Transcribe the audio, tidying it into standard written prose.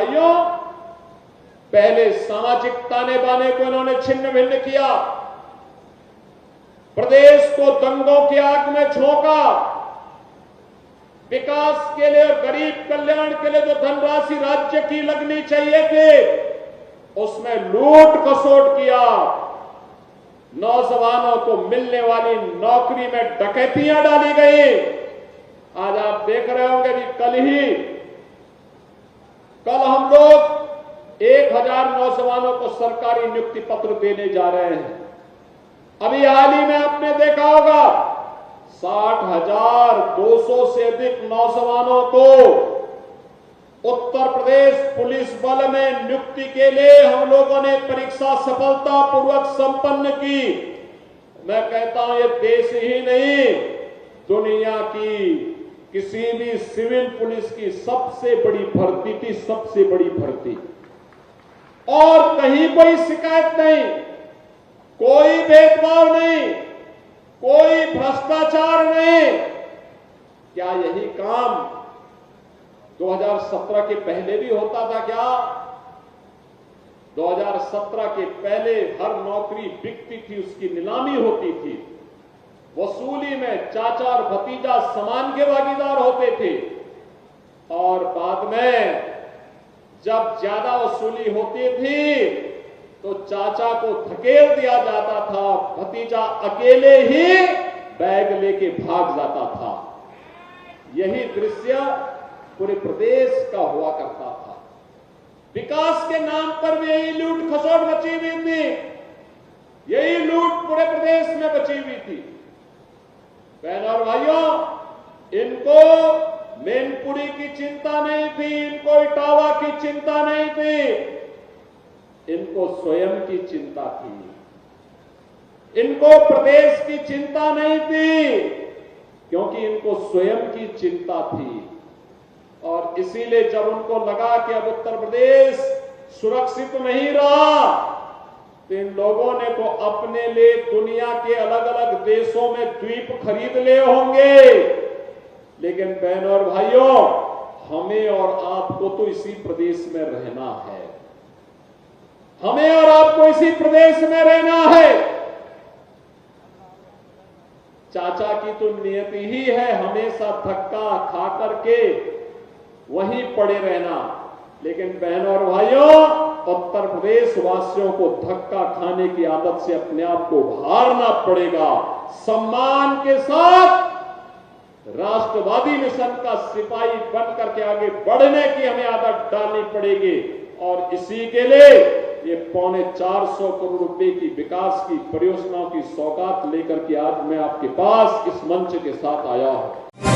भाइयों, पहले सामाजिक ताने बाने को इन्होंने छिन्न भिन्न किया, प्रदेश को दंगों की आग में झोंका, विकास के लिए और गरीब कल्याण के लिए जो धनराशि राज्य की लगनी चाहिए थी उसमें लूट खसोट किया, नौजवानों को मिलने वाली नौकरी में डकैतियां डाली गई। आज आप देख रहे होंगे कि कल हम लोग 1000 नौजवानों को सरकारी नियुक्ति पत्र देने जा रहे हैं। अभी हाल ही में आपने देखा होगा 60,200 से अधिक नौजवानों को उत्तर प्रदेश पुलिस बल में नियुक्ति के लिए हम लोगों ने परीक्षा सफलतापूर्वक संपन्न की। मैं कहता हूं ये देश ही नहीं, दुनिया की किसी भी सिविल पुलिस की सबसे बड़ी भर्ती थी, सबसे बड़ी भर्ती। और कहीं कोई शिकायत नहीं, कोई भेदभाव नहीं, कोई भ्रष्टाचार नहीं। क्या यही काम 2017 के पहले भी होता था क्या? 2017 के पहले हर नौकरी बिकती थी, उसकी नीलामी होती थी, वसूली में चाचा और भतीजा समान के भागीदार होते थे, और बाद में जब ज्यादा वसूली होती थी तो चाचा को धकेल दिया जाता था, भतीजा अकेले ही बैग लेके भाग जाता था। यही दृश्य पूरे प्रदेश का हुआ करता था। विकास के नाम पर भी यही लूट खसोट मची हुई थी, यही लूट पूरे प्रदेश में बची हुई थी। बहन और भाइयों, इनको मैनपुरी की चिंता नहीं थी, इनको इटावा की चिंता नहीं थी, इनको स्वयं की चिंता थी। इनको प्रदेश की चिंता नहीं थी, क्योंकि इनको स्वयं की चिंता थी। और इसीलिए जब उनको लगा कि अब उत्तर प्रदेश सुरक्षित नहीं रहा, तो इन लोगों ने तो अपने लिए दुनिया के अलग अलग देशों में द्वीप खरीद लिए होंगे, लेकिन बहनों और भाइयों, हमें और आपको तो इसी प्रदेश में रहना है, हमें और आपको इसी प्रदेश में रहना है। चाचा की तो नियति ही है हमेशा धक्का खा करके वहीं पड़े रहना, लेकिन बहनों और भाइयों, उत्तर प्रदेश वासियों को धक्का खाने की आदत से अपने आप को उभारना पड़ेगा। सम्मान के साथ राष्ट्रवादी मिशन का सिपाही बन करके आगे बढ़ने की हमें आदत डालनी पड़ेगी। और इसी के लिए ये 450 करोड़ रुपए की विकास की परियोजनाओं की सौगात लेकर के आज मैं आपके पास इस मंच के साथ आया हूं।